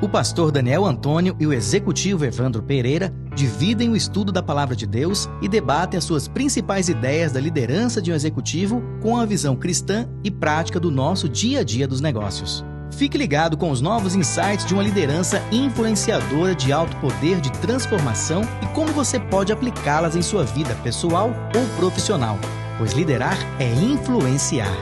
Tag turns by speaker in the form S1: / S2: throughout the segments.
S1: O pastor Daniel Antônio e o executivo Evandro Pereira dividem o estudo da Palavra de Deus e debatem as suas principais ideias da liderança de um executivo com a visão cristã e prática do nosso dia a dia dos negócios. Fique ligado com os novos insights de uma liderança influenciadora de alto poder de transformação e como você pode aplicá-las em sua vida pessoal ou profissional, pois liderar é influenciar.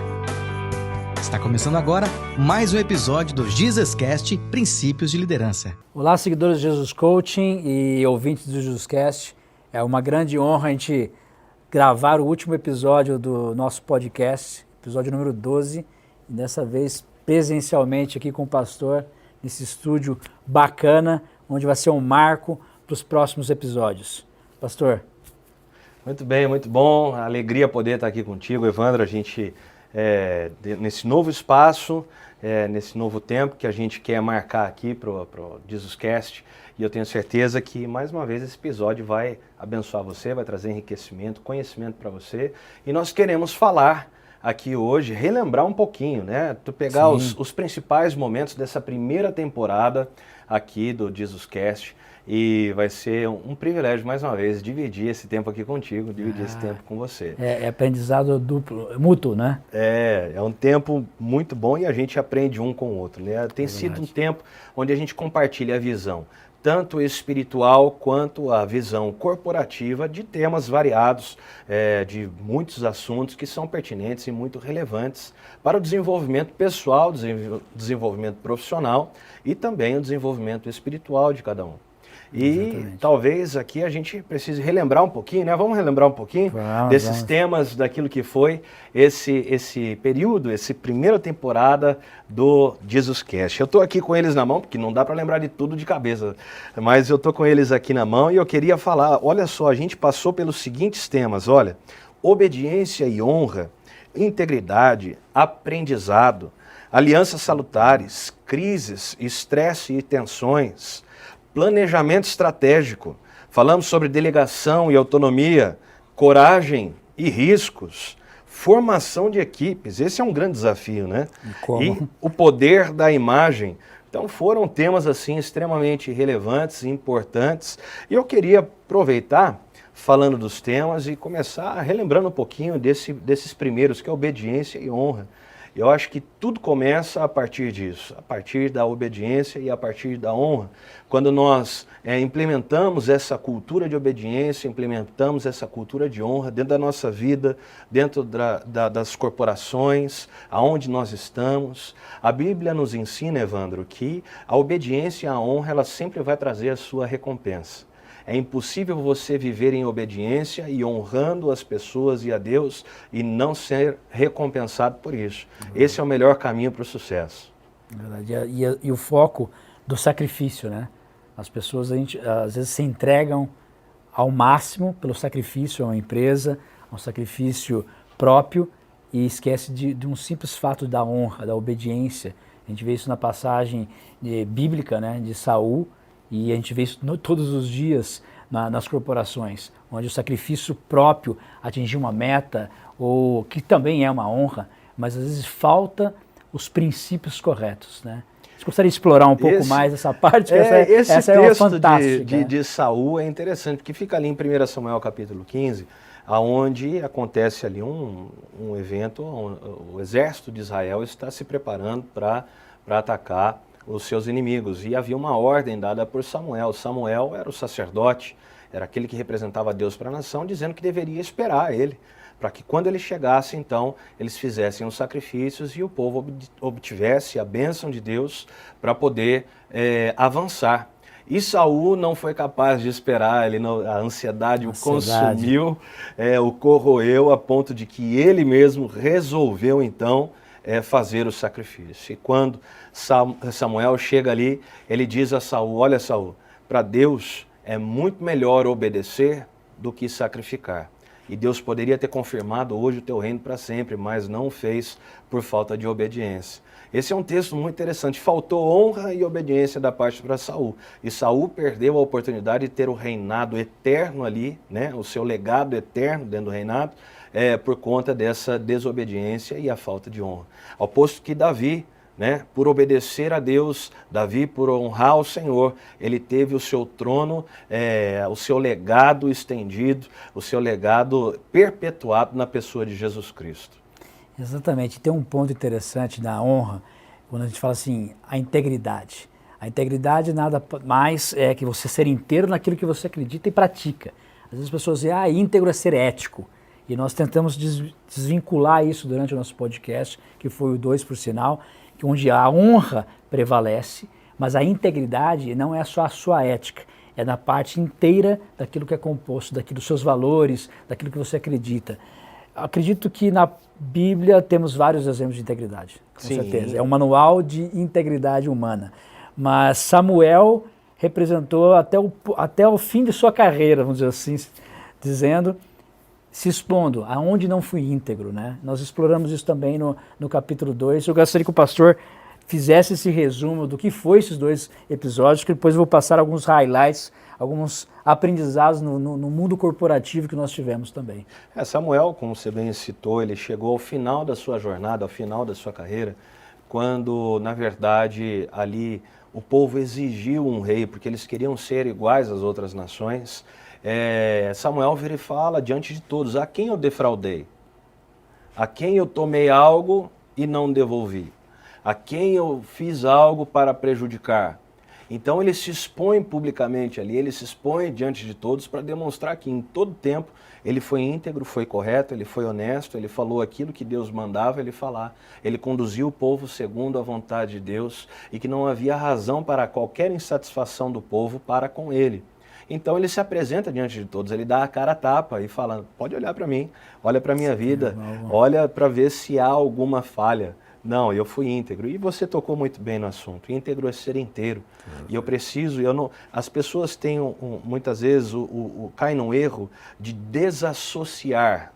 S1: Está começando agora mais um episódio do JesusCast Princípios de Liderança.
S2: Olá, seguidores do Jesus Coaching e ouvintes do JesusCast. É uma grande honra a gente gravar o último episódio do nosso podcast, episódio número 12, e dessa vez presencialmente aqui com o pastor, nesse estúdio bacana, onde vai ser um marco para os próximos episódios. Pastor.
S3: Muito bem, muito bom. Alegria poder estar aqui contigo, Evandro. A gente, nesse novo espaço, nesse novo tempo que a gente quer marcar aqui para o JesusCast, e eu tenho certeza que, mais uma vez, esse episódio vai abençoar você, vai trazer enriquecimento, conhecimento para você. E nós queremos falar aqui hoje, relembrar um pouquinho, né? Tu pegar os principais momentos dessa primeira temporada aqui do JesusCast, e vai ser um privilégio, mais uma vez, dividir esse tempo aqui contigo, dividir esse tempo com você.
S2: É aprendizado duplo, mútuo, né?
S3: É um tempo muito bom e a gente aprende um com o outro, né? Tem sido um tempo onde a gente compartilha a visão, tanto espiritual quanto a visão corporativa de temas variados, de muitos assuntos que são pertinentes e muito relevantes para o desenvolvimento pessoal, desenvolvimento profissional e também o desenvolvimento espiritual de cada um. E talvez aqui a gente precise relembrar um pouquinho, né? Vamos relembrar um pouquinho desses temas, daquilo que foi esse período, essa primeira temporada do JesusCast. Eu estou aqui com eles na mão, porque não dá para lembrar de tudo de cabeça, mas eu estou com eles aqui na mão e eu queria falar, olha só, a gente passou pelos seguintes temas, olha, obediência e honra, integridade, aprendizado, alianças salutares, crises, estresse e tensões, planejamento estratégico, falamos sobre delegação e autonomia, coragem e riscos, formação de equipes, esse é um grande desafio, né? E o poder da imagem. Então foram temas assim extremamente relevantes e importantes, e eu queria aproveitar, falando dos temas, e começar relembrando um pouquinho desses primeiros, que é obediência e honra. Eu acho que tudo começa a partir disso, a partir da obediência e a partir da honra. Quando nós implementamos essa cultura de obediência, implementamos essa cultura de honra dentro da nossa vida, dentro das corporações, aonde nós estamos. A Bíblia nos ensina, Evandro, que a obediência e a honra, ela sempre vai trazer a sua recompensa. É impossível você viver em obediência e honrando as pessoas e a Deus e não ser recompensado por isso. Esse é o melhor caminho para o sucesso.
S2: Verdade. E o foco do sacrifício, né? As pessoas, às vezes, se entregam ao máximo pelo sacrifício a uma empresa, a um sacrifício próprio, e esquece de um simples fato da honra, da obediência. A gente vê isso na passagem bíblica, né, de Saul, e a gente vê isso todos os dias nas corporações, onde o sacrifício próprio atingir uma meta, ou que também é uma honra, mas às vezes falta os princípios corretos, né? Você gostaria de explorar um pouco mais essa parte?
S3: Esse
S2: essa
S3: texto
S2: é fantástica.
S3: de Saul é interessante, porque fica ali em 1 Samuel capítulo 15, onde acontece ali um evento, o exército de Israel está se preparando para atacar os seus inimigos. E havia uma ordem dada por Samuel. Samuel era o sacerdote, era aquele que representava Deus para a nação, dizendo que deveria esperar ele, para que quando ele chegasse, então, eles fizessem os sacrifícios e o povo obtivesse a bênção de Deus para poder avançar. E Saul não foi capaz de esperar, a ansiedade o consumiu, o corroeu, a ponto de que ele mesmo resolveu, então, fazer o sacrifício. E quando Samuel chega ali, ele diz a Saul, olha Saul, para Deus é muito melhor obedecer do que sacrificar. E Deus poderia ter confirmado hoje o teu reino para sempre, mas não fez por falta de obediência. Esse é um texto muito interessante. Faltou honra e obediência da parte para Saul. E Saul perdeu a oportunidade de ter o reinado eterno ali, né? O seu legado eterno dentro do reinado, por conta dessa desobediência e a falta de honra. Ao posto que Davi, né? Por obedecer a Deus, Davi, por honrar o Senhor, ele teve o seu trono, o seu legado estendido, o seu legado perpetuado na pessoa de Jesus Cristo.
S2: Exatamente. Tem um ponto interessante na honra, quando a gente fala assim, a integridade. A integridade nada mais é que você ser inteiro naquilo que você acredita e pratica. Às vezes as pessoas dizem, íntegro é ser ético. E nós tentamos desvincular isso durante o nosso podcast, que foi o 2, por sinal, onde a honra prevalece, mas a integridade não é só a sua ética, é na parte inteira daquilo que é composto, dos seus valores, daquilo que você acredita. Acredito que na Bíblia temos vários exemplos de integridade, com certeza. É um manual de integridade humana. Mas Samuel representou até o fim de sua carreira, vamos dizer assim, se expondo aonde não fui íntegro, né? Nós exploramos isso também no capítulo 2. Eu gostaria que o pastor fizesse esse resumo do que foi esses 2 episódios, que depois eu vou passar alguns highlights, alguns aprendizados no mundo corporativo que nós tivemos também.
S3: Samuel, como você bem citou, ele chegou ao final da sua jornada, ao final da sua carreira, quando, na verdade, ali o povo exigiu um rei, porque eles queriam ser iguais às outras nações. Samuel vira e fala diante de todos, a quem eu defraudei? A quem eu tomei algo e não devolvi? A quem eu fiz algo para prejudicar? Então ele se expõe publicamente ali, ele se expõe diante de todos para demonstrar que em todo tempo ele foi íntegro, foi correto, ele foi honesto, ele falou aquilo que Deus mandava ele falar. Ele conduziu o povo segundo a vontade de Deus e que não havia razão para qualquer insatisfação do povo para com ele. Então ele se apresenta diante de todos, ele dá a cara a tapa e fala, pode olhar para mim, olha para a minha vida, olha para ver se há alguma falha. Não, eu fui íntegro. E você tocou muito bem no assunto. Íntegro é ser inteiro. E eu preciso, as pessoas têm muitas vezes caem num erro de desassociar-se.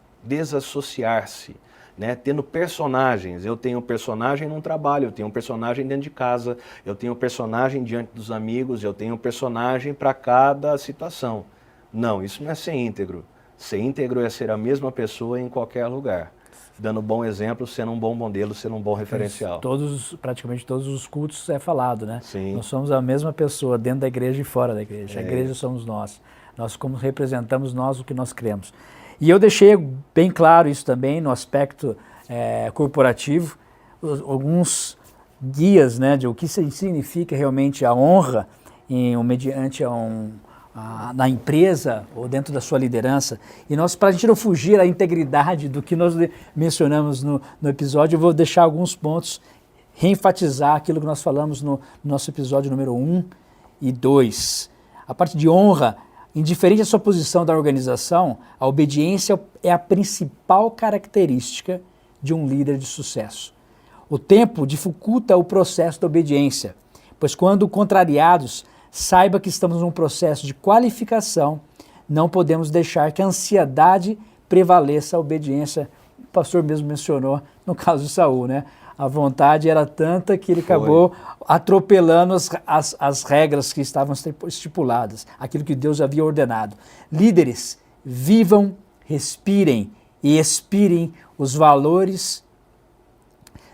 S3: Né, tendo personagens, eu tenho um personagem num trabalho, eu tenho um personagem dentro de casa, eu tenho um personagem diante dos amigos, eu tenho um personagem para cada situação. Não, isso não é ser íntegro. Ser íntegro é ser a mesma pessoa em qualquer lugar, dando bom exemplo, sendo um bom modelo, sendo um bom referencial.
S2: Praticamente todos os cultos é falado, né?
S3: Sim.
S2: Nós somos a mesma pessoa dentro da igreja e fora da igreja. A igreja somos nós. Nós como representamos o que nós cremos. E eu deixei bem claro isso também no aspecto corporativo, alguns guias, né, de o que significa realmente a honra mediante na empresa ou dentro da sua liderança. E para a gente não fugir da integridade do que nós mencionamos no episódio, eu vou deixar alguns pontos, reenfatizar aquilo que nós falamos no nosso episódio número 1 e 2. A parte de honra, indiferente da sua posição da organização, a obediência é a principal característica de um líder de sucesso. O tempo dificulta o processo da obediência, pois quando contrariados, saiba que estamos num processo de qualificação, não podemos deixar que a ansiedade prevaleça a obediência. O pastor mesmo mencionou no caso de Saul, né? A vontade era tanta que ele acabou atropelando as regras que estavam estipuladas, aquilo que Deus havia ordenado. Líderes, vivam, respirem e expirem os valores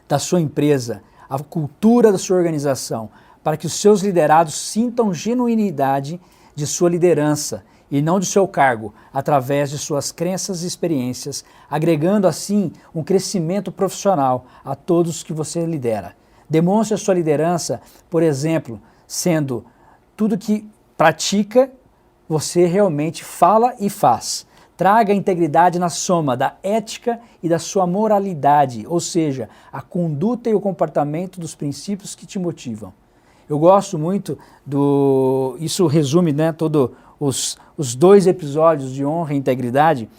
S2: da sua empresa, a cultura da sua organização, para que os seus liderados sintam genuinidade de sua liderança e não de seu cargo, através de suas crenças e experiências, agregando assim um crescimento profissional a todos que você lidera. Demonstre a sua liderança, por exemplo, sendo tudo que pratica, você realmente fala e faz. Traga a integridade na soma da ética e da sua moralidade, ou seja, a conduta e o comportamento dos princípios que te motivam. Eu gosto muito isso resume, né, todos os 2 episódios de honra e integridade,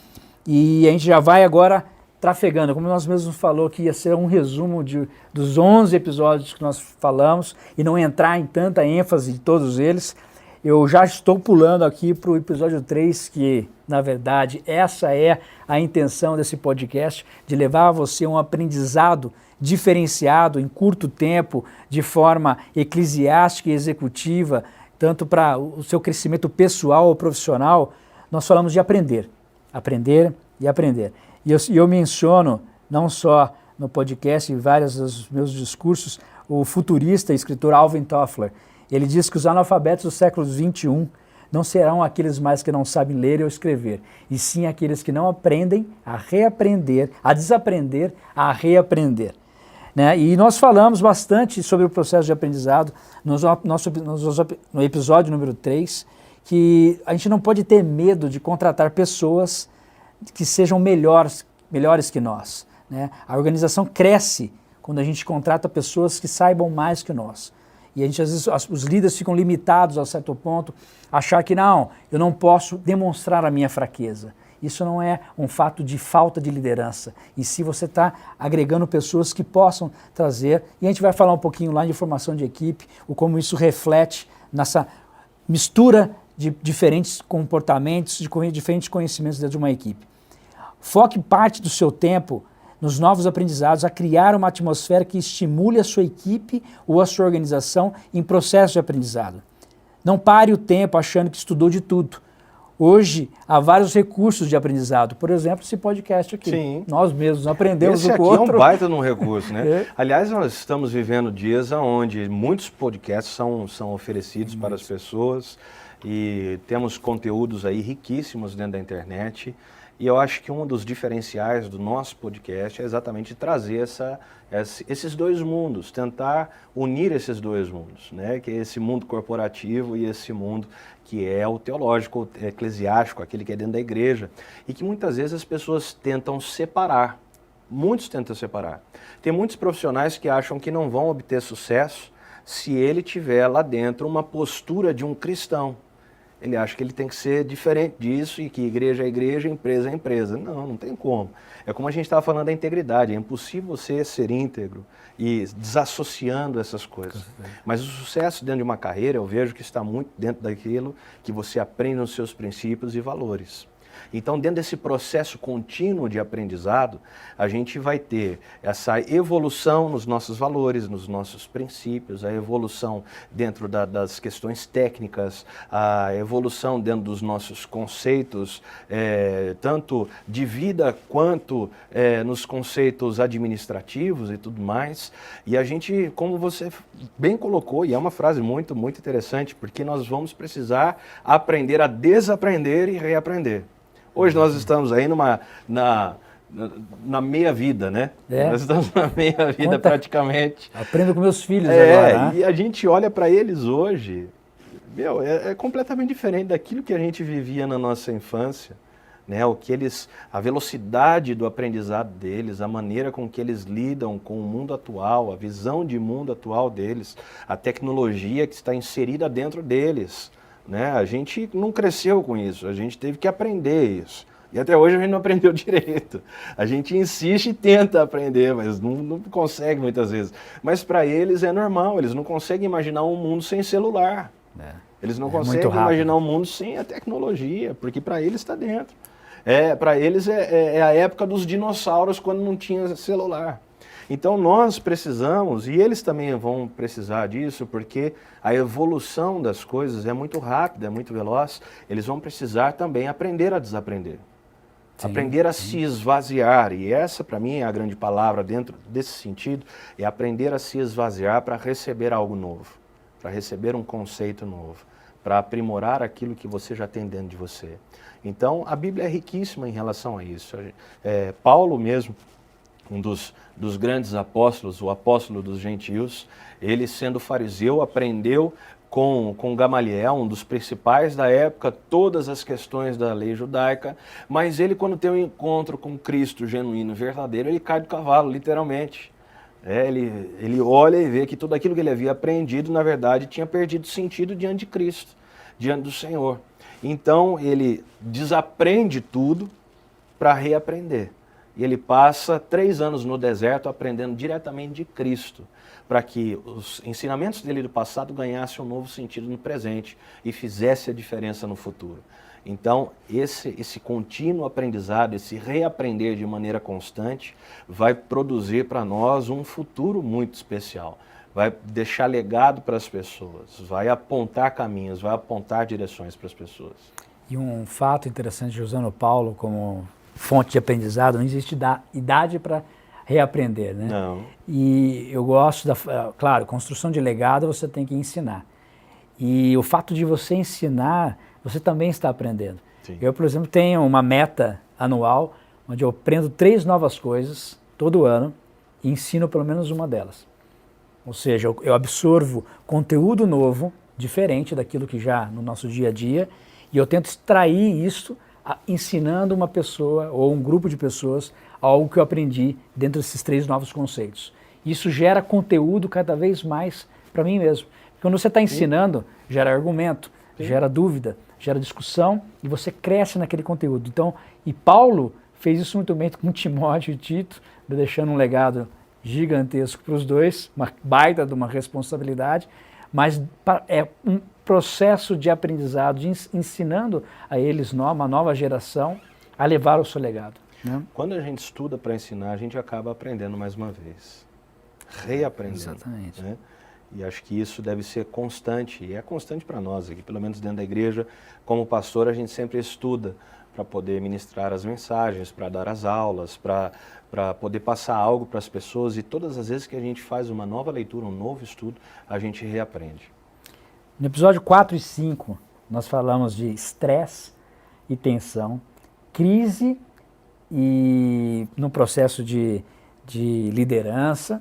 S2: e a gente já vai agora trafegando, como nós mesmos falou que ia ser um resumo dos 11 episódios que nós falamos, e não entrar em tanta ênfase de todos eles. Eu já estou pulando aqui para o episódio 3, que, na verdade, essa é a intenção desse podcast, de levar a você um aprendizado diferenciado em curto tempo, de forma eclesiástica e executiva, tanto para o seu crescimento pessoal ou profissional. Nós falamos de aprender e aprender. E eu menciono, não só no podcast, em vários dos meus discursos, o futurista e escritor Alvin Toffler. Ele diz que os analfabetos do século XXI não serão aqueles mais que não sabem ler ou escrever, e sim aqueles que não aprendem a reaprender, a desaprender, a reaprender. Né? E nós falamos bastante sobre o processo de aprendizado no episódio número 3, que a gente não pode ter medo de contratar pessoas que sejam melhores que nós. Né? A organização cresce quando a gente contrata pessoas que saibam mais que nós. E a gente, às vezes, os líderes ficam limitados a certo ponto, achar que não, eu não posso demonstrar a minha fraqueza. Isso não é um fato de falta de liderança. E se você está agregando pessoas que possam trazer, e a gente vai falar um pouquinho lá de formação de equipe, o como isso reflete nessa mistura de diferentes comportamentos, de diferentes conhecimentos dentro de uma equipe. Foque parte do seu tempo nos novos aprendizados, a criar uma atmosfera que estimule a sua equipe ou a sua organização em processo de aprendizado. Não pare o tempo achando que estudou de tudo. Hoje, há vários recursos de aprendizado. Por exemplo, esse podcast aqui.
S3: Sim.
S2: Nós mesmos aprendemos um com o outro.
S3: Esse aqui é um baita num recurso, né? Aliás, nós estamos vivendo dias onde muitos podcasts são oferecidos para as pessoas e temos conteúdos aí riquíssimos dentro da internet. E eu acho que um dos diferenciais do nosso podcast é exatamente trazer esses dois mundos, tentar unir esses dois mundos, né? Que é esse mundo corporativo e esse mundo que é o teológico, eclesiástico, aquele que é dentro da igreja, e que muitas vezes as pessoas tentam separar, muitos tentam separar. Tem muitos profissionais que acham que não vão obter sucesso se ele tiver lá dentro uma postura de um cristão. Ele acha que ele tem que ser diferente disso e que igreja é igreja, empresa é empresa. Não, não tem como. É como a gente estava falando da integridade. É impossível você ser íntegro e desassociando essas coisas. Mas o sucesso dentro de uma carreira, eu vejo que está muito dentro daquilo que você aprende nos seus princípios e valores. Então, dentro desse processo contínuo de aprendizado, a gente vai ter essa evolução nos nossos valores, nos nossos princípios, a evolução dentro das questões técnicas, a evolução dentro dos nossos conceitos, tanto de vida quanto nos conceitos administrativos e tudo mais. E a gente, como você bem colocou, e é uma frase muito, muito interessante, porque nós vamos precisar aprender a desaprender e reaprender. Hoje nós estamos aí na meia-vida, né? Nós estamos na meia-vida praticamente.
S2: Aprendo com meus filhos agora.
S3: E a gente olha para eles hoje, é completamente diferente daquilo que a gente vivia na nossa infância. Né? A velocidade do aprendizado deles, a maneira com que eles lidam com o mundo atual, a visão de mundo atual deles, a tecnologia que está inserida dentro deles. Né? A gente não cresceu com isso, a gente teve que aprender isso. E até hoje a gente não aprendeu direito. A gente insiste e tenta aprender, mas não consegue muitas vezes. Mas para eles é normal, eles não conseguem imaginar um mundo sem celular. Eles não conseguem imaginar um mundo sem a tecnologia, porque para eles está dentro. Para eles é a época dos dinossauros, quando não tinha celular. Então nós precisamos, e eles também vão precisar disso, porque a evolução das coisas é muito rápida, é muito veloz, eles vão precisar também aprender a desaprender. Sim, aprender a se esvaziar, e essa para mim é a grande palavra dentro desse sentido, é aprender a se esvaziar para receber algo novo, para receber um conceito novo, para aprimorar aquilo que você já tem dentro de você. Então a Bíblia é riquíssima em relação a isso. Paulo mesmo, um dos grandes apóstolos, o apóstolo dos gentios, ele sendo fariseu aprendeu com Gamaliel, um dos principais da época, todas as questões da lei judaica, mas ele quando tem um encontro com Cristo genuíno, verdadeiro, ele cai do cavalo, literalmente. Ele olha e vê que tudo aquilo que ele havia aprendido, na verdade, tinha perdido sentido diante de Cristo, diante do Senhor. Então ele desaprende tudo para reaprender. E ele passa 3 anos no deserto aprendendo diretamente de Cristo, para que os ensinamentos dele do passado ganhassem um novo sentido no presente e fizesse a diferença no futuro. Então, esse contínuo aprendizado, esse reaprender de maneira constante, vai produzir para nós um futuro muito especial. Vai deixar legado para as pessoas, vai apontar caminhos, vai apontar direções para as pessoas.
S2: E um fato interessante, usando Paulo como fonte de aprendizado, não existe idade para reaprender, né?
S3: Não.
S2: E eu gosto claro, construção de legado você tem que ensinar. E o fato de você ensinar, você também está aprendendo.
S3: Sim.
S2: Eu, por exemplo, tenho uma meta anual, onde eu aprendo 3 novas coisas todo ano e ensino pelo menos uma delas. Ou seja, eu absorvo conteúdo novo, diferente daquilo que já no nosso dia a dia, e eu tento extrair isso ensinando uma pessoa ou um grupo de pessoas algo que eu aprendi dentro desses 3 novos conceitos. Isso gera conteúdo cada vez mais para mim mesmo. Quando você está ensinando, gera argumento, gera dúvida, gera discussão e você cresce naquele conteúdo. Então, e Paulo fez isso muito bem com Timóteo e Tito, deixando um legado gigantesco para os dois, uma baita de uma responsabilidade, mas é um processo de aprendizado, de ensinando a eles, uma nova geração, a levar o seu legado. Né?
S3: Quando a gente estuda para ensinar, a gente acaba aprendendo mais uma vez, reaprendendo.
S2: Exatamente.
S3: Né? E acho que isso deve ser constante, e é constante para nós aqui, pelo menos dentro da igreja. Como pastor, a gente sempre estuda para poder ministrar as mensagens, para dar as aulas, para poder passar algo para as pessoas, e todas as vezes que a gente faz uma nova leitura, um novo estudo, a gente reaprende.
S2: No episódio 4 e 5, nós falamos de estresse e tensão, crise e no processo de liderança,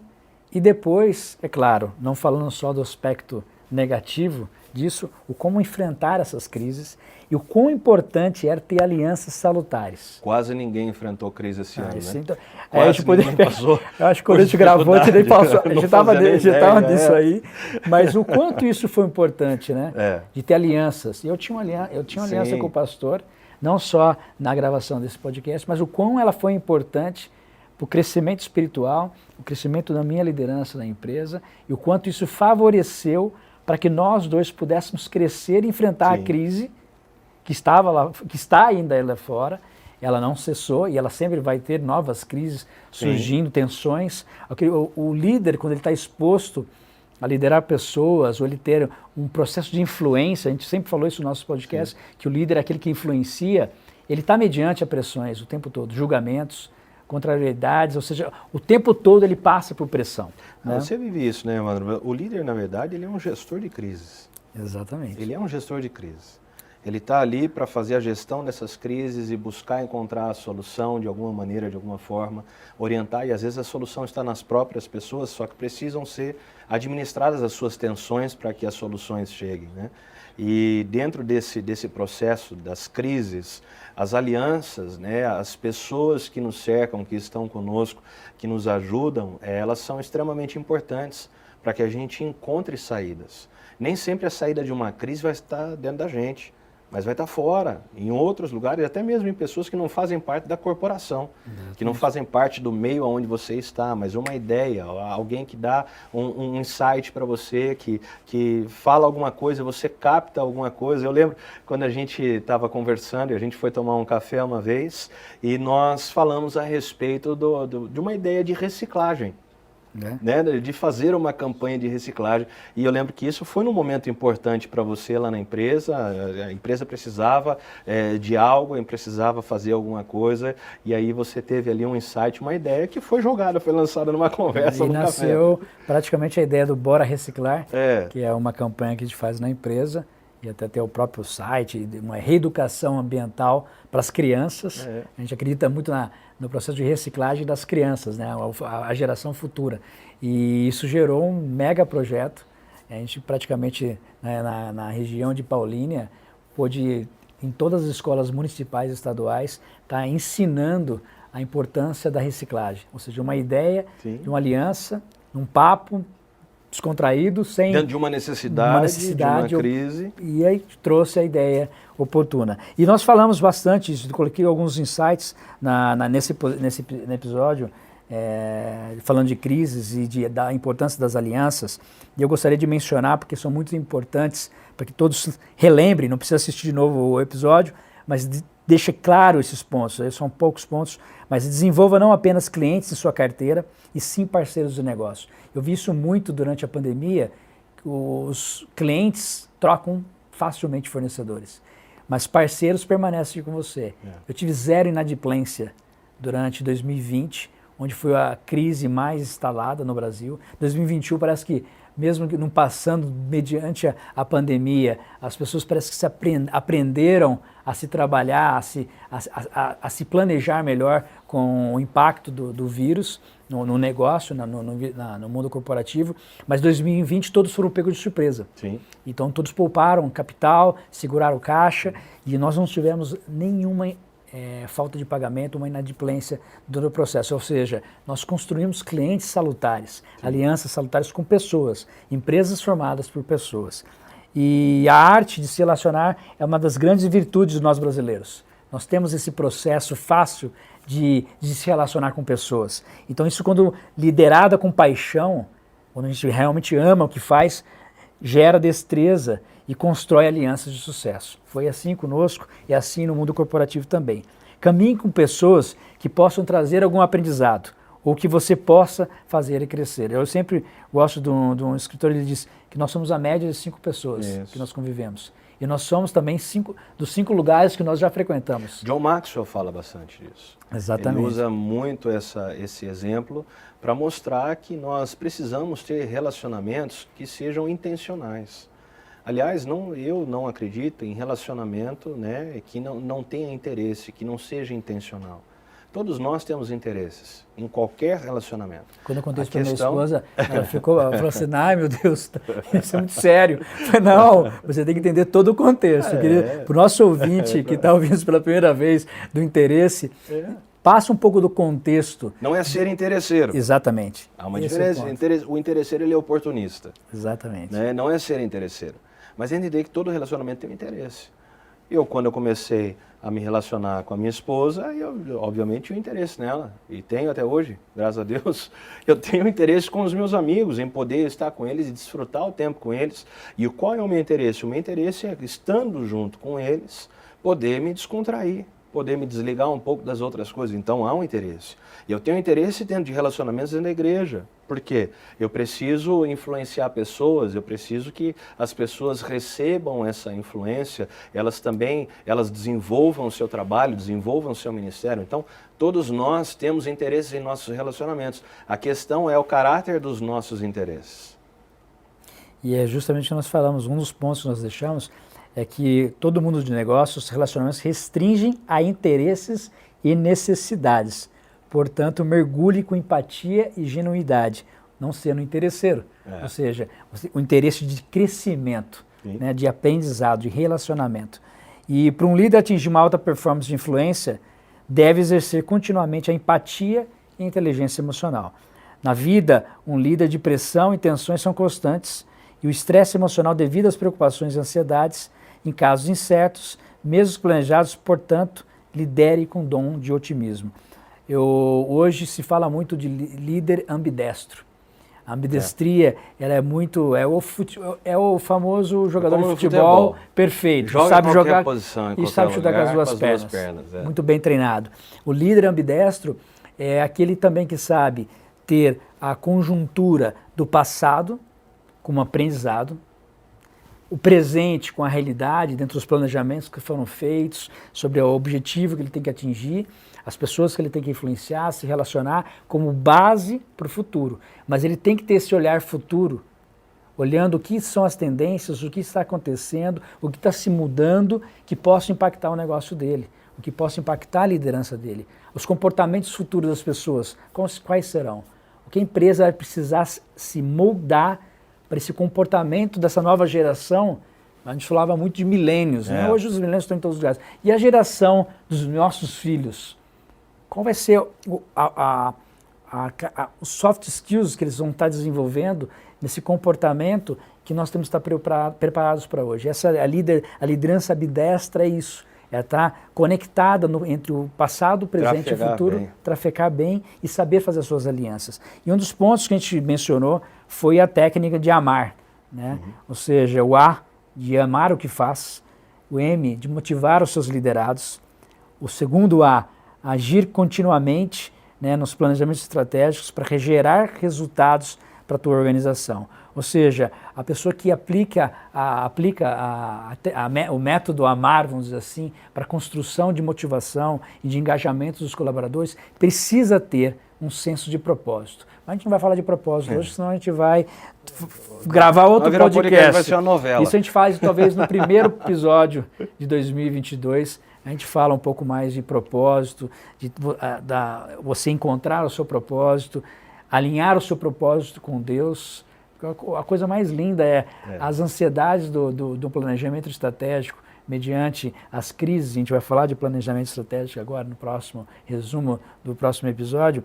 S2: e depois, é claro, não falando só do aspecto negativo disso, o como enfrentar essas crises e o quão importante é ter alianças salutares.
S3: Quase ninguém enfrentou crise esse ano, né?
S2: Então,
S3: Quase ninguém passou.
S2: Eu acho que quando a gente gravou, a gente estava nisso aí, mas o quanto isso foi importante, né? De ter alianças. E eu tinha uma aliança com o pastor, não só na gravação desse podcast, mas o quão ela foi importante para o crescimento espiritual, o crescimento da minha liderança na empresa, e o quanto isso favoreceu para que nós dois pudéssemos crescer e enfrentar a crise que estava lá, que está ainda lá fora. Ela não cessou e ela sempre vai ter novas crises surgindo, tensões. O líder, quando ele está exposto a liderar pessoas, ou ele ter um processo de influência, a gente sempre falou isso no nosso podcast, que o líder é aquele que influencia, ele está mediante a pressões o tempo todo, julgamentos, contrariedades, ou seja, o tempo todo ele passa por pressão. Né?
S3: Você vive isso, né, Evandro? O líder, na verdade, ele é um gestor de crises.
S2: Exatamente.
S3: Ele é um gestor de crises. Ele está ali para fazer a gestão dessas crises e buscar encontrar a solução de alguma maneira, de alguma forma, orientar, e às vezes a solução está nas próprias pessoas, só que precisam ser administradas as suas tensões para que as soluções cheguem, né? E dentro desse processo das crises, as alianças, né, as pessoas que nos cercam, que estão conosco, que nos ajudam, elas são extremamente importantes para que a gente encontre saídas. Nem sempre a saída de uma crise vai estar dentro da gente, mas vai estar fora, em outros lugares, até mesmo em pessoas que não fazem parte da corporação, que não fazem parte do meio onde você está, mas uma ideia, alguém que dá um insight para você, que fala alguma coisa, você capta alguma coisa. Eu lembro quando a gente estava conversando, a gente foi tomar um café uma vez, e nós falamos a respeito de uma ideia de reciclagem. Né, de fazer uma campanha de reciclagem, e eu lembro que isso foi num momento importante para você lá na empresa. A empresa precisava de algo, precisava fazer alguma coisa, e aí você teve ali um insight, uma ideia que foi jogada, foi lançada numa conversa no café. E
S2: nasceu praticamente a ideia do Bora Reciclar, que é uma campanha que a gente faz na empresa, e até ter o próprio site, uma reeducação ambiental para as crianças. A gente acredita muito no processo de reciclagem das crianças, né? A geração futura. E isso gerou um mega projeto. A gente praticamente, né, na região de Paulínia, pôde, em todas as escolas municipais e estaduais, estar ensinando a importância da reciclagem. Ou seja, uma ideia de uma aliança, um papo descontraído, sem...
S3: Dentro de uma necessidade, de uma crise.
S2: E aí trouxe a ideia oportuna. E nós falamos bastante disso, coloquei alguns insights nesse episódio, falando de crises e da importância das alianças. E eu gostaria de mencionar, porque são muito importantes, para que todos relembrem, não precisa assistir de novo o episódio, mas deixe claro esses pontos. São poucos pontos, mas desenvolva não apenas clientes em sua carteira, e sim parceiros de negócio. Eu vi isso muito durante a pandemia, os clientes trocam facilmente fornecedores, mas parceiros permanecem com você. Eu tive 0 inadimplência durante 2020, onde foi a crise mais instalada no Brasil. 2021 parece que, mesmo que não passando mediante a pandemia, as pessoas parece que aprenderam a se trabalhar, a se planejar melhor com o impacto do vírus no negócio, no mundo corporativo. Mas 2020 todos foram pegos de surpresa.
S3: Sim.
S2: Então todos pouparam capital, seguraram caixa e nós não tivemos nenhuma falta de pagamento, uma inadimplência do processo. Ou seja, nós construímos clientes salutares, sim, alianças salutares com pessoas, empresas formadas por pessoas. E a arte de se relacionar é uma das grandes virtudes de nós brasileiros. Nós temos esse processo fácil de se relacionar com pessoas. Então isso, quando liderada com paixão, quando a gente realmente ama o que faz, gera destreza e constrói alianças de sucesso. Foi assim conosco e assim no mundo corporativo também. Caminhe com pessoas que possam trazer algum aprendizado ou que você possa fazer e crescer. Eu sempre gosto de um escritor, ele diz que nós somos a média de 5 pessoas que nós convivemos. E nós somos também dos 5 lugares que nós já frequentamos.
S3: John Maxwell fala bastante disso.
S2: Exatamente.
S3: Ele usa muito esse exemplo para mostrar que nós precisamos ter relacionamentos que sejam intencionais. Aliás, eu não acredito em relacionamento, né, que não tenha interesse, que não seja intencional. Todos nós temos interesses em qualquer relacionamento.
S2: Quando eu contei isso para minha esposa, ela falou assim, ai meu Deus, isso é muito sério. Eu falei, não, você tem que entender todo o contexto. Para o nosso ouvinte que está ouvindo isso pela primeira vez, do interesse, passa um pouco do contexto.
S3: Não é ser interesseiro.
S2: Exatamente.
S3: Há uma diferença. O interesseiro, ele é oportunista.
S2: Exatamente.
S3: Né? Não é ser interesseiro. Mas entender que todo relacionamento tem um interesse. Quando eu comecei a me relacionar com a minha esposa, eu obviamente tinha um interesse nela. E tenho até hoje, graças a Deus. Eu tenho interesse com os meus amigos, em poder estar com eles e desfrutar o tempo com eles. E qual é o meu interesse? O meu interesse é, estando junto com eles, poder me descontrair, poder me desligar um pouco das outras coisas. Então há um interesse. E eu tenho interesse dentro de relacionamentos dentro da igreja. Por quê? Eu preciso influenciar pessoas, eu preciso que as pessoas recebam essa influência, elas desenvolvam o seu trabalho, desenvolvam o seu ministério. Então, todos nós temos interesses em nossos relacionamentos. A questão é o caráter dos nossos interesses.
S2: E é justamente o que nós falamos, um dos pontos que nós deixamos é que todo mundo de negócios, relacionamentos restringem a interesses e necessidades. Portanto, mergulhe com empatia e genuidade, não sendo interesseiro. Ou seja, o interesse de crescimento, né, de aprendizado, de relacionamento. E para um líder atingir uma alta performance de influência, deve exercer continuamente a empatia e a inteligência emocional. Na vida, um líder de pressão e tensões são constantes, e o estresse emocional devido às preocupações e ansiedades, em casos incertos, mesmo planejados, portanto, lidere com dom de otimismo. Hoje se fala muito de líder ambidestro. A ambidestria, ela é muito, é o famoso jogador de futebol perfeito.
S3: Sabe jogar posição,
S2: e sabe chutar com as duas pernas. Muito bem treinado. O líder ambidestro é aquele também que sabe ter a conjuntura do passado como aprendizado, o presente com a realidade dentro dos planejamentos que foram feitos, sobre o objetivo que ele tem que atingir, as pessoas que ele tem que influenciar, se relacionar como base para o futuro. Mas ele tem que ter esse olhar futuro, olhando o que são as tendências, o que está acontecendo, o que está se mudando, que possa impactar o negócio dele, o que possa impactar a liderança dele. Os comportamentos futuros das pessoas, quais serão? O que a empresa vai precisar se moldar para esse comportamento dessa nova geração. A gente falava muito de milênios, né? Hoje os milênios estão em todos os lugares. E a geração dos nossos filhos? Qual vai ser os soft skills que eles vão estar desenvolvendo nesse comportamento que nós temos que estar preparados para hoje? A liderança ambidestra é isso. Ela está conectada entre o passado, o presente e o futuro, trafegar bem e saber fazer as suas alianças. E um dos pontos que a gente mencionou foi a técnica de amar, né? Ou seja, o A de amar o que faz, o M de motivar os seus liderados, o segundo A, agir continuamente, né, nos planejamentos estratégicos para gerar resultados para a tua organização. Ou seja, a pessoa que aplica o método AMAR, vamos dizer assim, para a construção de motivação e de engajamento dos colaboradores, precisa ter um senso de propósito. Mas a gente não vai falar de propósito hoje, senão a gente vai gravar outro podcast.
S3: Vai ser uma novela.
S2: Isso a gente faz talvez no primeiro episódio de 2022. A gente fala um pouco mais de propósito, de você encontrar o seu propósito, alinhar o seu propósito com Deus. A coisa mais linda é as ansiedades do planejamento estratégico mediante as crises. A gente vai falar de planejamento estratégico agora no próximo resumo do próximo episódio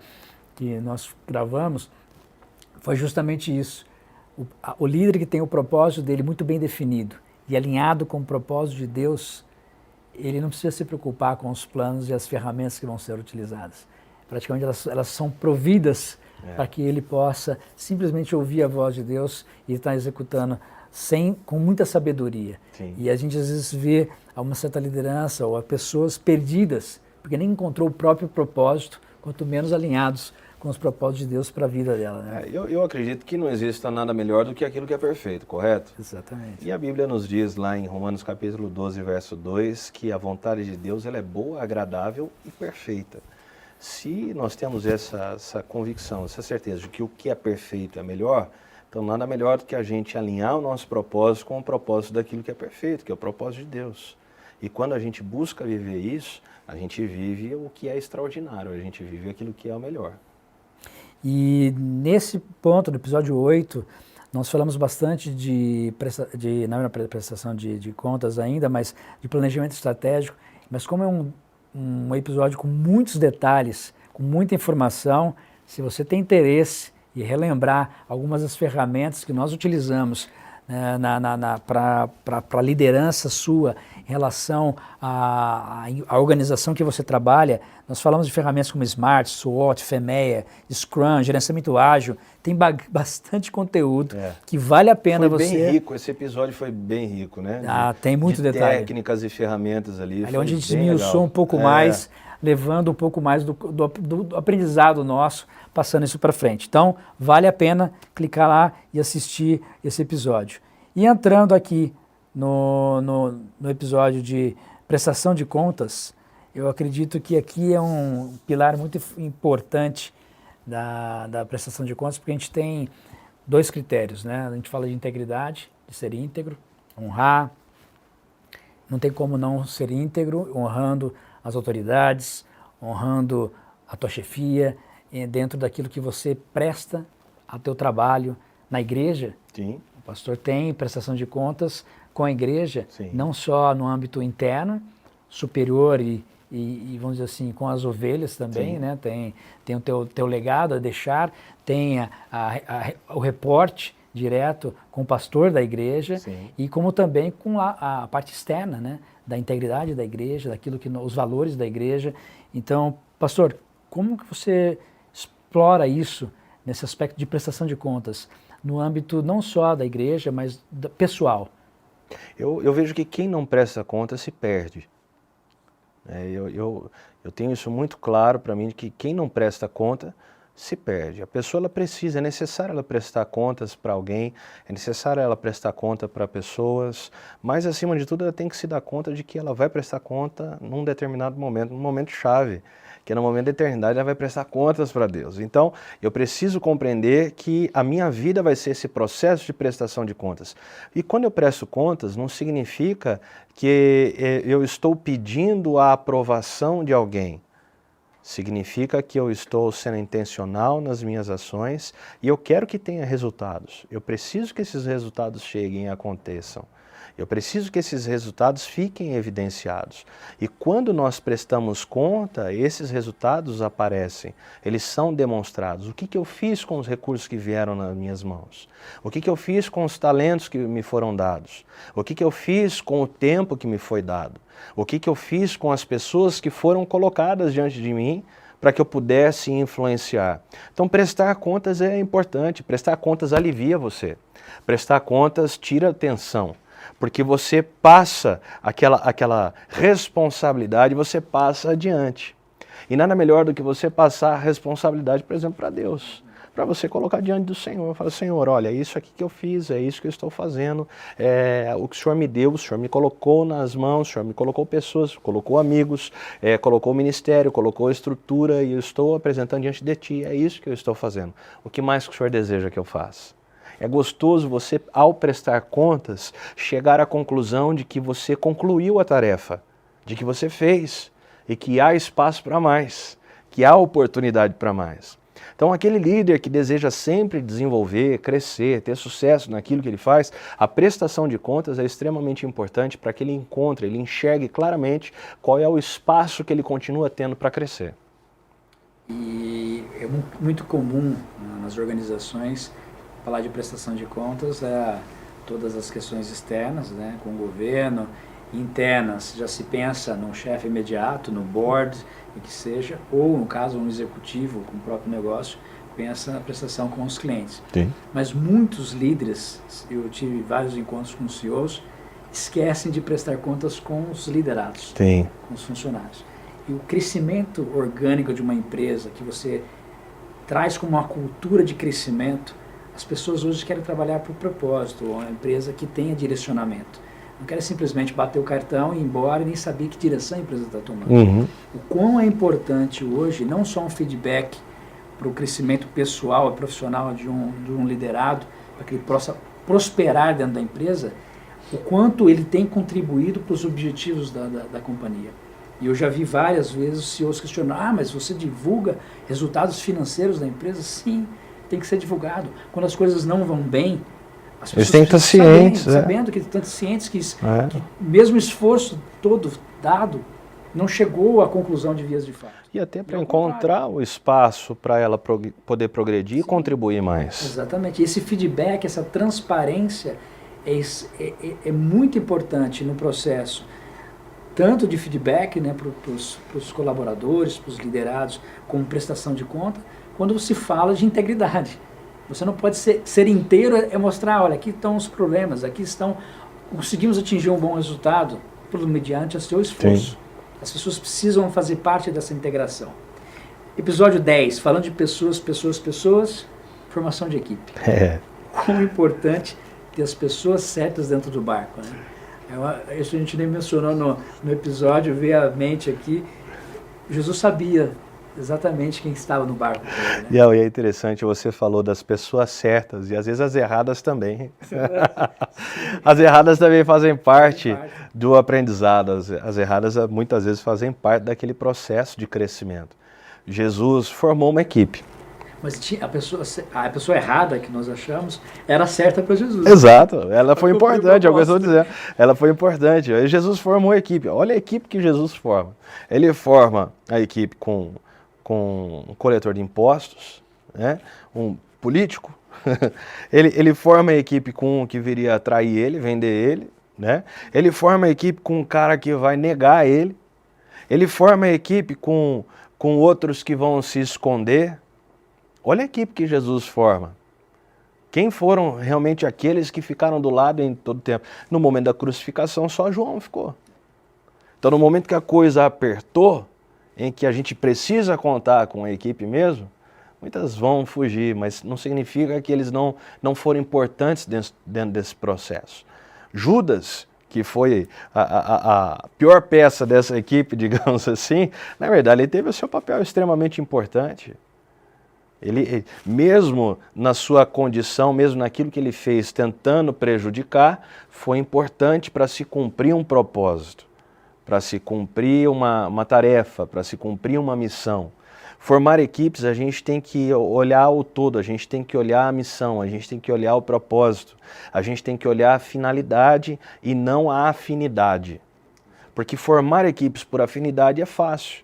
S2: que nós gravamos. Foi justamente isso. O líder que tem o propósito dele muito bem definido e alinhado com o propósito de Deus, ele não precisa se preocupar com os planos e as ferramentas que vão ser utilizadas. Praticamente elas são providas para que ele possa simplesmente ouvir a voz de Deus e estar executando com muita sabedoria.
S3: Sim.
S2: E a gente às vezes vê uma certa liderança ou pessoas perdidas, porque nem encontrou o próprio propósito, quanto menos alinhados com os propósitos de Deus para a vida dela. Né?
S3: Eu acredito que não exista nada melhor do que aquilo que é perfeito, correto?
S2: Exatamente.
S3: E a Bíblia nos diz lá em Romanos capítulo 12, verso 2, que a vontade de Deus ela é boa, agradável e perfeita. Se nós temos essa convicção, essa certeza de que o que é perfeito é melhor, então nada melhor do que a gente alinhar o nosso propósito com o propósito daquilo que é perfeito, que é o propósito de Deus. E quando a gente busca viver isso, a gente vive o que é extraordinário, a gente vive aquilo que é o melhor.
S2: E nesse ponto, no episódio 8, nós falamos bastante não era prestação de contas ainda, mas de planejamento estratégico, mas como é um episódio com muitos detalhes, com muita informação, se você tem interesse e relembrar algumas das ferramentas que nós utilizamos para a liderança sua em relação à organização que você trabalha, nós falamos de ferramentas como Smart, SWOT, FEMEA, Scrum, gerenciamento ágil, tem bastante conteúdo que vale a pena
S3: foi
S2: você...
S3: Foi bem rico, esse episódio foi bem rico, né?
S2: Tem muito detalhe.
S3: Técnicas e ferramentas ali.
S2: Ali onde a gente esmiuçou um pouco mais, levando um pouco mais do aprendizado nosso, passando isso para frente. Então, vale a pena clicar lá e assistir esse episódio. E entrando aqui no episódio de prestação de contas, eu acredito que aqui é um pilar muito importante da prestação de contas, porque a gente tem dois critérios, né? A gente fala de integridade, de ser íntegro, honrar. Não tem como não ser íntegro, honrando as autoridades, honrando a tua chefia, dentro daquilo que você presta ao teu trabalho na igreja.
S3: Sim.
S2: O pastor tem prestação de contas com a igreja,
S3: Sim.
S2: não só no âmbito interno, superior e vamos dizer assim, com as ovelhas também, né? Tem o teu legado a deixar, tem o reporte direto com o pastor da igreja.
S3: Sim.
S2: E como também com a parte externa, né? Da integridade da igreja, daquilo os valores da igreja. Então, pastor, como que você explora isso nesse aspecto de prestação de contas, no âmbito não só da igreja, mas pessoal?
S3: Eu vejo que quem não presta conta se perde. Eu tenho isso muito claro para mim, que quem não presta conta se perde. A pessoa é necessário ela prestar contas para alguém, é necessário ela prestar conta para pessoas, mas acima de tudo ela tem que se dar conta de que ela vai prestar conta num determinado momento, num momento chave, que no momento da eternidade ela vai prestar contas para Deus. Então eu preciso compreender que a minha vida vai ser esse processo de prestação de contas. E quando eu presto contas, não significa que eu estou pedindo a aprovação de alguém. Significa que eu estou sendo intencional nas minhas ações e eu quero que tenha resultados. Eu preciso que esses resultados cheguem e aconteçam. Eu preciso que esses resultados fiquem evidenciados. E quando nós prestamos conta, esses resultados aparecem, eles são demonstrados. O que eu fiz com os recursos que vieram nas minhas mãos? O que eu fiz com os talentos que me foram dados? O que eu fiz com o tempo que me foi dado? O que eu fiz com as pessoas que foram colocadas diante de mim para que eu pudesse influenciar? Então, prestar contas é importante. Prestar contas alivia você. Prestar contas tira a tensão. Porque você passa aquela responsabilidade, você passa adiante. E nada melhor do que você passar a responsabilidade, por exemplo, para Deus para você colocar diante do Senhor. Fala, Senhor, olha, é isso aqui que eu fiz, é isso que eu estou fazendo, o que o Senhor me deu, o Senhor me colocou nas mãos, o Senhor me colocou pessoas, colocou amigos, colocou ministério, colocou estrutura e eu estou apresentando diante de Ti, é isso que eu estou fazendo. O que mais que o Senhor deseja que eu faça? É gostoso você, ao prestar contas, chegar à conclusão de que você concluiu a tarefa, de que você fez e que há espaço para mais, que há oportunidade para mais. Então, aquele líder que deseja sempre desenvolver, crescer, ter sucesso naquilo que ele faz, a prestação de contas é extremamente importante para que ele encontre, ele enxergue claramente qual é o espaço que ele continua tendo para crescer.
S2: E é muito comum nas organizações falar de prestação de contas, todas as questões externas, né, com o governo, internas, já se pensa no chefe imediato, no board, e que seja, ou no caso um executivo com o próprio negócio, pensa na prestação com os clientes.
S3: Sim.
S2: Mas muitos líderes, eu tive vários encontros com CEOs, esquecem de prestar contas com os liderados,
S3: Sim.
S2: com os funcionários. E o crescimento orgânico de uma empresa, que você traz como uma cultura de crescimento, as pessoas hoje querem trabalhar por propósito, uma empresa que tenha direcionamento. Não querem simplesmente bater o cartão e ir embora e nem saber que direção a empresa está tomando.
S3: Uhum.
S2: O quão é importante hoje, não só um feedback para o crescimento pessoal e profissional de um liderado, para que ele possa prosperar dentro da empresa, o quanto ele tem contribuído para os objetivos da companhia. E eu já vi várias vezes os CEOs questionando, mas você divulga resultados financeiros da empresa? Sim, tem que ser divulgado. Quando as coisas não vão bem, as pessoas
S3: eles têm que estar cientes.
S2: Sabendo que estão cientes que mesmo esforço todo dado, não chegou à conclusão de vias de fato.
S3: E até para encontrar o espaço para ela poder progredir e contribuir mais.
S2: Exatamente. Esse feedback, essa transparência é muito importante no processo, tanto de feedback, né, para os colaboradores, para os liderados, como prestação de conta, quando se fala de integridade. Você não pode ser inteiro, mostrar, olha, aqui estão os problemas, aqui conseguimos atingir um bom resultado mediante o seu esforço. Sim. As pessoas precisam fazer parte dessa integração. Episódio 10, falando de pessoas, formação de equipe. Como é importante ter as pessoas certas dentro do barco, né? Isso a gente nem mencionou no episódio, veio à mente aqui, Jesus sabia exatamente quem estava no barco. Né?
S3: E é interessante, você falou das pessoas certas e às vezes as erradas também. As erradas também fazem parte do aprendizado. As erradas muitas vezes fazem parte daquele processo de crescimento. Jesus formou uma equipe.
S2: Mas a pessoa errada que nós achamos era certa para Jesus.
S3: Exato, ela foi importante, é o que eu estou dizendo. Ela foi importante. Jesus formou a equipe. Olha a equipe que Jesus forma. Ele forma a equipe com um coletor de impostos, né? Um político. ele forma a equipe com um que viria atrair ele, vender ele. Né? Ele forma a equipe com um cara que vai negar ele. Ele forma a equipe com outros que vão se esconder. Olha a equipe que Jesus forma. Quem foram realmente aqueles que ficaram do lado em todo o tempo? No momento da crucificação, só João ficou. Então, no momento que a coisa apertou, em que a gente precisa contar com a equipe mesmo, muitas vão fugir, mas não significa que eles não foram importantes dentro desse processo. Judas, que foi a pior peça dessa equipe, digamos assim, na verdade ele teve o seu papel extremamente importante. Ele, mesmo na sua condição, mesmo naquilo que ele fez tentando prejudicar, foi importante para se cumprir um propósito, para se cumprir uma tarefa, para se cumprir uma missão. Formar equipes, a gente tem que olhar o todo, a gente tem que olhar a missão, a gente tem que olhar o propósito, a gente tem que olhar a finalidade e não a afinidade. Porque formar equipes por afinidade é fácil.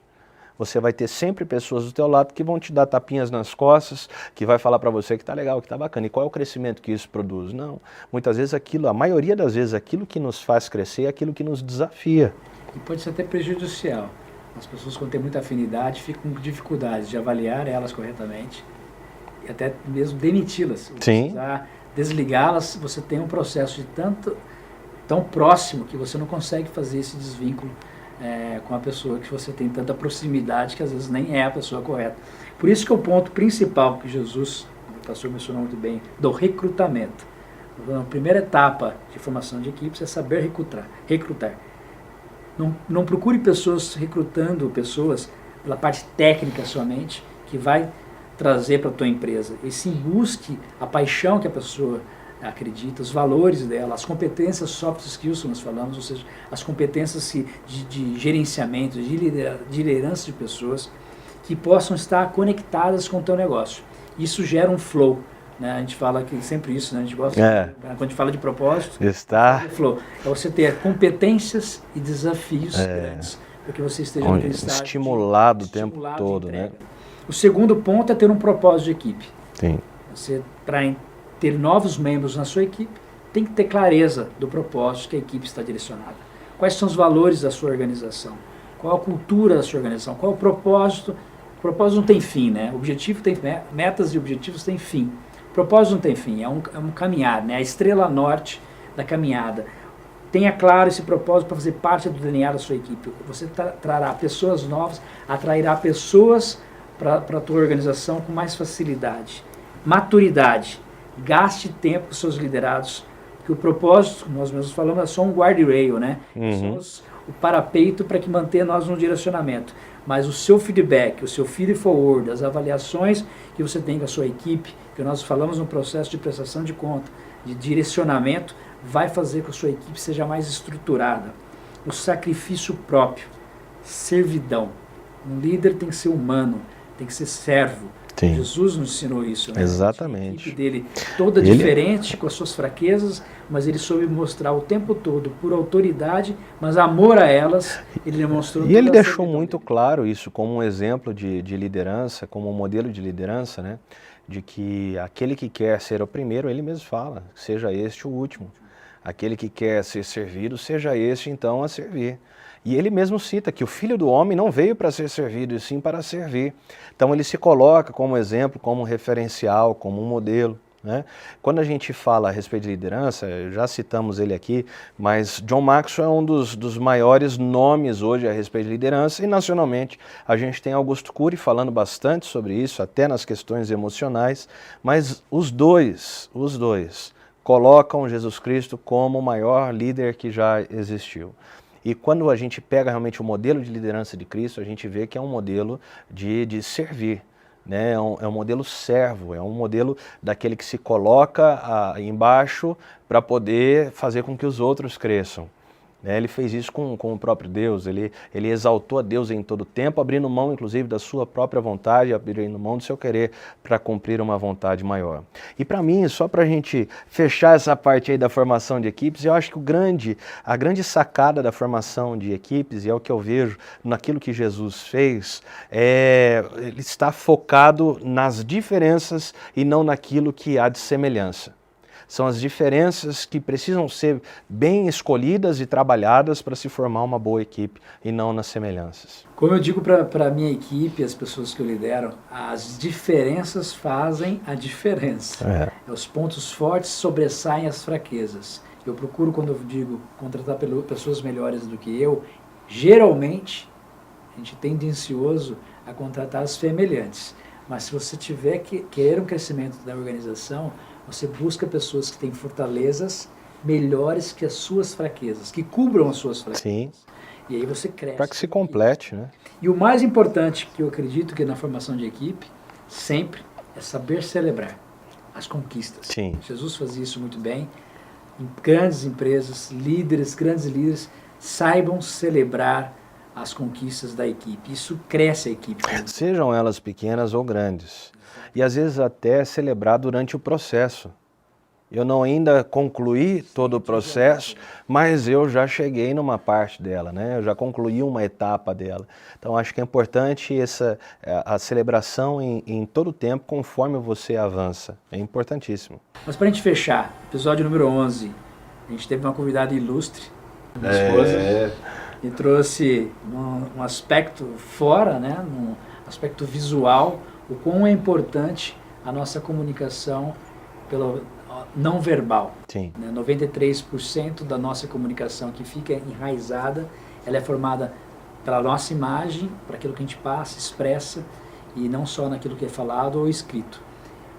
S3: Você vai ter sempre pessoas do teu lado que vão te dar tapinhas nas costas, que vai falar para você que está legal, que está bacana. E qual é o crescimento que isso produz? Não. Muitas vezes a maioria das vezes, aquilo que nos faz crescer é aquilo que nos desafia.
S2: E pode ser até prejudicial. As pessoas, quando têm muita afinidade, ficam com dificuldades de avaliar elas corretamente e até mesmo demiti-las.
S3: Sim.
S2: Desligá-las, você tem um processo de tão próximo que você não consegue fazer esse desvínculo com a pessoa que você tem tanta proximidade que às vezes nem é a pessoa correta. Por isso que o ponto principal que Jesus pastor mencionou muito bem, do recrutamento. A primeira etapa de formação de equipes é saber recrutar. Não procure pessoas recrutando pessoas pela parte técnica somente, que vai trazer para a tua empresa. E sim, busque a paixão que a pessoa acredita, os valores dela, as competências soft skills que nós falamos, ou seja, as competências de gerenciamento, de liderança de pessoas que possam estar conectadas com o teu negócio. Isso gera um flow. Né? A gente fala que sempre isso, né? A gente gosta, quando a gente fala de propósito, flow. É você ter competências e desafios grandes, para que você esteja naquele estágio
S3: estimulado o tempo todo, né?
S2: O segundo ponto é ter um propósito de equipe.
S3: Sim.
S2: Você, para ter novos membros na sua equipe, tem que ter clareza do propósito que a equipe está direcionada. Quais são os valores da sua organização? Qual a cultura da sua organização? Qual o propósito? O propósito não tem fim, né? Objetivo tem metas e objetivos têm fim. O propósito não tem fim, é um caminhar, né? A estrela norte da caminhada. Tenha claro esse propósito para fazer parte do DNA da sua equipe. Você trará pessoas novas, atrairá pessoas para a tua organização com mais facilidade. Maturidade. Gaste tempo com seus liderados, que o propósito, nós mesmos falamos, é só um guardrail, né? Somos o parapeito para que mantenha nós no direcionamento. Mas o seu feedback, o seu feed forward, as avaliações que você tem com a sua equipe, que nós falamos no processo de prestação de conta, de direcionamento, vai fazer com que a sua equipe seja mais estruturada. O sacrifício próprio, servidão. Um líder tem que ser humano, tem que ser servo. Sim. Jesus nos ensinou isso, né?
S3: Exatamente.
S2: A equipe dele toda diferente, com as suas fraquezas, mas ele soube mostrar o tempo todo, por autoridade, mas amor a elas, ele demonstrou.
S3: E ele deixou muito claro isso como um exemplo de liderança, como um modelo de liderança, né? De que aquele que quer ser o primeiro, ele mesmo fala, seja este o último. Aquele que quer ser servido, seja este então a servir. E ele mesmo cita que o Filho do Homem não veio para ser servido, e sim para servir. Então ele se coloca como exemplo, como referencial, como um modelo. Né? Quando a gente fala a respeito de liderança, já citamos ele aqui, mas John Maxwell é um dos maiores nomes hoje a respeito de liderança, e nacionalmente a gente tem Augusto Cury falando bastante sobre isso, até nas questões emocionais, mas os dois colocam Jesus Cristo como o maior líder que já existiu. E quando a gente pega realmente o modelo de liderança de Cristo, a gente vê que é um modelo de servir. Né? É um modelo servo, é um modelo daquele que se coloca embaixo para poder fazer com que os outros cresçam. Ele fez isso com o próprio Deus, ele exaltou a Deus em todo tempo, abrindo mão inclusive da sua própria vontade, abrindo mão do seu querer para cumprir uma vontade maior. E para mim, só para a gente fechar essa parte aí da formação de equipes, eu acho que a grande sacada da formação de equipes, e é o que eu vejo naquilo que Jesus fez, ele está focado nas diferenças e não naquilo que há de semelhança. São as diferenças que precisam ser bem escolhidas e trabalhadas para se formar uma boa equipe e não nas semelhanças.
S2: Como eu digo para a minha equipe, as pessoas que eu lidero, as diferenças fazem a diferença. Os pontos fortes sobressaem as fraquezas. Eu procuro, quando eu digo contratar pessoas melhores do que eu, geralmente a gente é tendencioso a contratar as semelhantes. Mas se você tiver que querer um crescimento da organização, você busca pessoas que têm fortalezas melhores que as suas fraquezas, que cubram as suas fraquezas.
S3: Sim.
S2: E aí você cresce.
S3: Para que se complete, né?
S2: E o mais importante que eu acredito que na formação de equipe, sempre, é saber celebrar as conquistas.
S3: Sim.
S2: Jesus fazia isso muito bem. Em grandes empresas, grandes líderes, saibam celebrar as conquistas da equipe. Isso cresce a equipe.
S3: Sejam elas pequenas ou grandes. E às vezes até celebrar durante o processo. Eu não ainda concluí todo o processo, mas eu já cheguei numa parte dela, né? Eu já concluí uma etapa dela. Então acho que é importante a celebração em todo o tempo, conforme você avança. É importantíssimo.
S2: Mas para a gente fechar, episódio número 11, a gente teve uma convidada ilustre, minha esposa, e trouxe um aspecto fora, né? Um aspecto visual, o quão é importante a nossa comunicação pelo não verbal.
S3: Sim.
S2: 93% da nossa comunicação que fica enraizada, ela é formada pela nossa imagem, para aquilo que a gente passa, expressa, e não só naquilo que é falado ou escrito.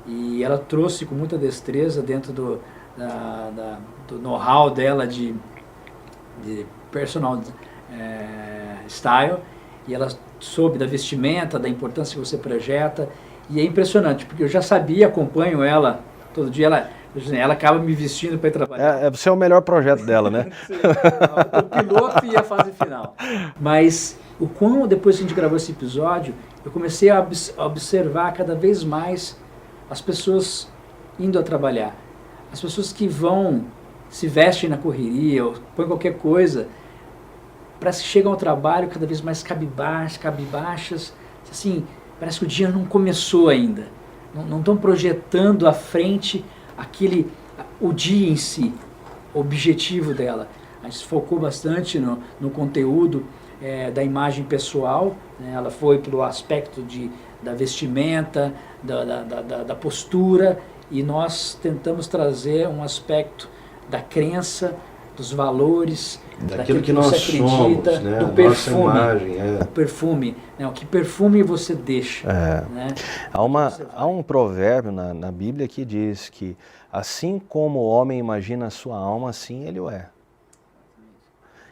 S2: E ela trouxe com muita destreza dentro do know-how dela de personal style, e ela soube da vestimenta, da importância que você projeta, e é impressionante, porque eu já sabia, acompanho ela todo dia, ela acaba me vestindo para ir trabalhar.
S3: Você é o melhor projeto dela, né?
S2: O piloto e a fase final. Mas depois que a gente gravou esse episódio, eu comecei a observar cada vez mais as pessoas indo a trabalhar. As pessoas que se vestem na correria, ou põem qualquer coisa, parece que chegam ao trabalho cada vez mais cabisbaixas, assim, parece que o dia não começou ainda. Não estão projetando à frente o dia em si, o objetivo dela. A gente se focou bastante no conteúdo da imagem pessoal, né? Ela foi pelo aspecto da vestimenta, da postura, e nós tentamos trazer um aspecto da crença, dos valores,
S3: daquilo que nós somos, né?
S2: Do perfume, o perfume, né? Que perfume você deixa. Né?
S3: Há um provérbio na Bíblia que diz que assim como o homem imagina a sua alma, assim ele o é.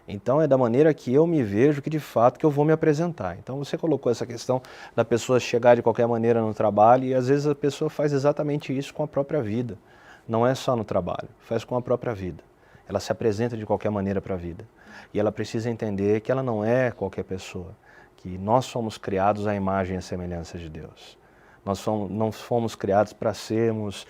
S3: Então é da maneira que eu me vejo que de fato que eu vou me apresentar. Então você colocou essa questão da pessoa chegar de qualquer maneira no trabalho, e às vezes a pessoa faz exatamente isso com a própria vida. Não é só no trabalho, faz com a própria vida. Ela se apresenta de qualquer maneira para a vida. E ela precisa entender que ela não é qualquer pessoa, que nós somos criados à imagem e à semelhança de Deus. Nós não fomos criados para sermos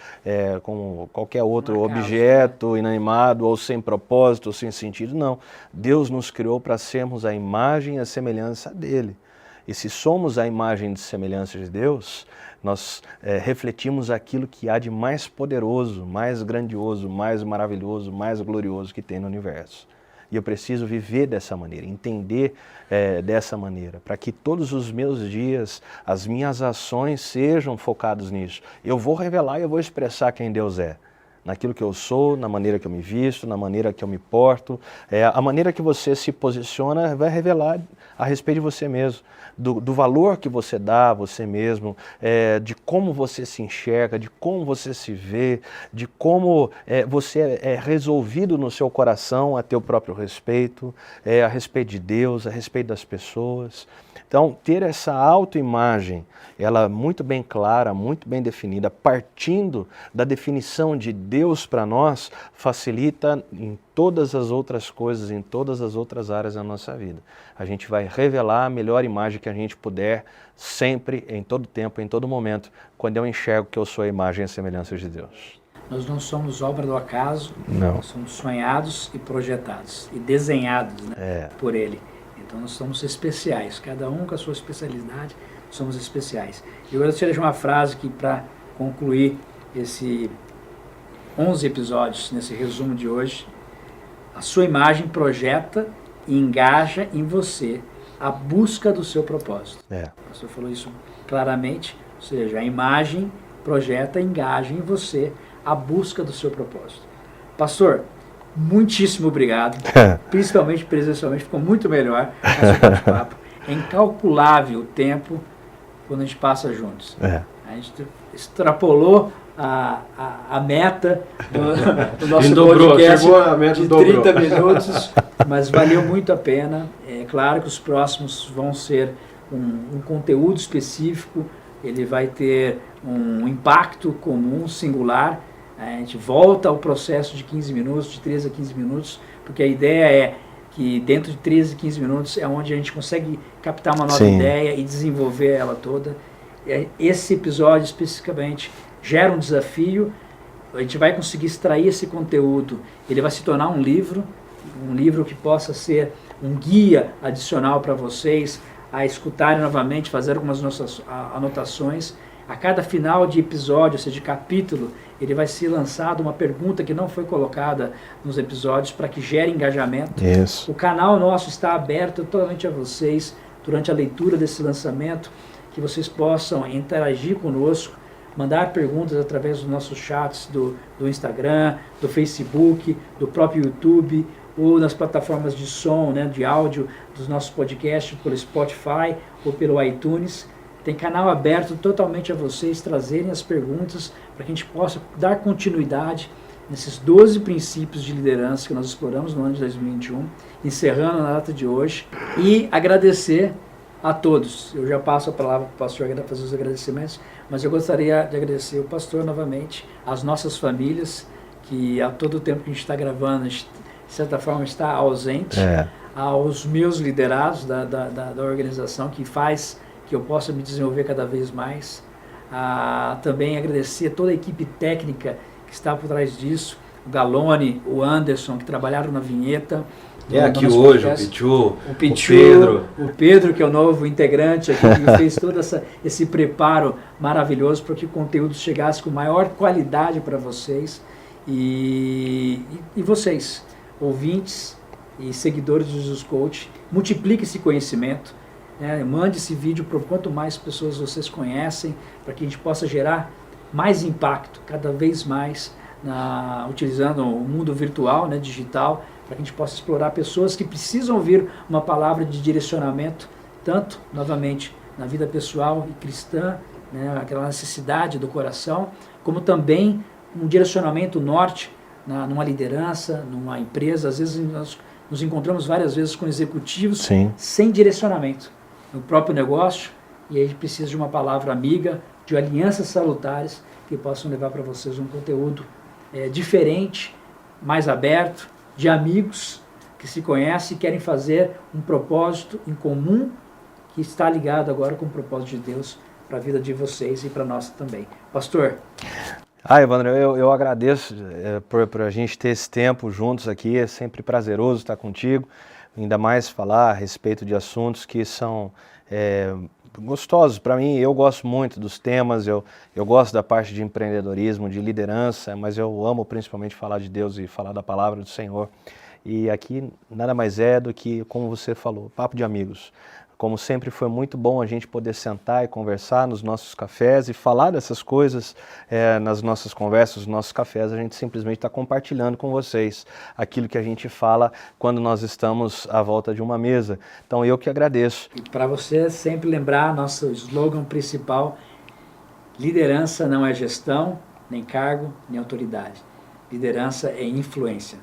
S3: como qualquer outro objeto inanimado, ou sem propósito, ou sem sentido. Não. Deus nos criou para sermos a imagem e a semelhança dele. E se somos a imagem e semelhança de Deus, nós refletimos aquilo que há de mais poderoso, mais grandioso, mais maravilhoso, mais glorioso que tem no universo. E eu preciso viver dessa maneira, entender dessa maneira, para que todos os meus dias, as minhas ações sejam focadas nisso. Eu vou revelar e eu vou expressar quem Deus é. Naquilo que eu sou, na maneira que eu me visto, na maneira que eu me porto. A maneira que você se posiciona vai revelar a respeito de você mesmo, do valor que você dá a você mesmo, de como você se enxerga, de como você se vê, de como você é resolvido no seu coração a teu próprio respeito, a respeito de Deus, a respeito das pessoas. Então, ter essa autoimagem, ela muito bem clara, muito bem definida, partindo da definição de Deus para nós, facilita em todas as outras coisas, em todas as outras áreas da nossa vida. A gente vai revelar a melhor imagem que a gente puder, sempre, em todo tempo, em todo momento, quando eu enxergo que eu sou a imagem e a semelhança de Deus.
S2: Nós não somos obra do acaso,
S3: não.
S2: Nós somos sonhados e projetados, e desenhados, né, por Ele. Então nós somos especiais, cada um com a sua especialidade, somos especiais. Eu gostaria de uma frase aqui para concluir esse 11 episódios, nesse resumo de hoje. A sua imagem projeta e engaja em você a busca do seu propósito. O pastor falou isso claramente, ou seja, a imagem projeta e engaja em você a busca do seu propósito. Pastor, muitíssimo obrigado, principalmente presencialmente, ficou muito melhor esse bate-papo. É incalculável o tempo quando a gente passa juntos. A gente extrapolou a meta do nosso podcast de 30 minutos, mas valeu muito a pena. É claro que os próximos vão ser um conteúdo específico, ele vai ter um impacto comum, singular. A gente volta ao processo de 15 minutos, de 13 a 15 minutos, porque a ideia é que dentro de 13 a 15 minutos é onde a gente consegue captar uma nova ideia e desenvolver ela toda. Esse episódio especificamente gera um desafio, a gente vai conseguir extrair esse conteúdo, ele vai se tornar um livro que possa ser um guia adicional para vocês a escutarem novamente, fazer algumas nossas anotações. A cada final de episódio, ou seja, de capítulo, ele vai ser lançado uma pergunta que não foi colocada nos episódios para que gere engajamento.
S3: Isso.
S2: O canal nosso está aberto totalmente a vocês durante a leitura desse lançamento, que vocês possam interagir conosco, mandar perguntas através dos nossos chats do Instagram, do Facebook, do próprio YouTube, ou nas plataformas de som, né, de áudio dos nossos podcasts, pelo Spotify ou pelo iTunes. tem canal aberto totalmente a vocês trazerem as perguntas para que a gente possa dar continuidade nesses 12 princípios de liderança que nós exploramos no ano de 2021, encerrando na data de hoje, e agradecer a todos. Eu já passo a palavra para o pastor fazer os agradecimentos, mas eu gostaria de agradecer o pastor novamente, as nossas famílias, que a todo o tempo que a gente está gravando, a gente, de certa forma, está ausente, aos meus liderados da organização, que faz que eu possa me desenvolver cada vez mais. Também agradecer a toda a equipe técnica que está por trás disso, o Galone, o Anderson, que trabalharam na vinheta.
S3: Aqui hoje, o Pedro.
S2: O Pedro, que é o novo integrante aqui, que fez todo esse preparo maravilhoso para que o conteúdo chegasse com maior qualidade para vocês. E vocês, ouvintes e seguidores do Jesus Coach, multiplique esse conhecimento, né? Mande esse vídeo para quanto mais pessoas vocês conhecem, para que a gente possa gerar mais impacto, cada vez mais, utilizando o mundo virtual, né, digital, para que a gente possa explorar pessoas que precisam ouvir uma palavra de direcionamento, tanto, novamente, na vida pessoal e cristã, né, aquela necessidade do coração, como também um direcionamento norte numa liderança, numa empresa. Às vezes nós nos encontramos várias vezes com executivos sem direcionamento no próprio negócio, e aí a gente precisa de uma palavra amiga, de alianças salutares que possam levar para vocês um conteúdo diferente, mais aberto, de amigos que se conhecem e querem fazer um propósito em comum que está ligado agora com o propósito de Deus para a vida de vocês e para a nossa também. Pastor?
S3: Evandro, eu agradeço por a gente ter esse tempo juntos aqui, é sempre prazeroso estar contigo, ainda mais falar a respeito de assuntos que são gostosos para mim. Eu gosto muito dos temas, eu gosto da parte de empreendedorismo, de liderança, mas eu amo principalmente falar de Deus e falar da palavra do Senhor. E aqui nada mais é do que, como você falou, papo de amigos. Como sempre, foi muito bom a gente poder sentar e conversar nos nossos cafés e falar dessas coisas nas nossas conversas, nos nossos cafés. A gente simplesmente está compartilhando com vocês aquilo que a gente fala quando nós estamos à volta de uma mesa. Então, eu que agradeço.
S2: E para você sempre lembrar, nosso slogan principal: liderança não é gestão, nem cargo, nem autoridade. Liderança é influência.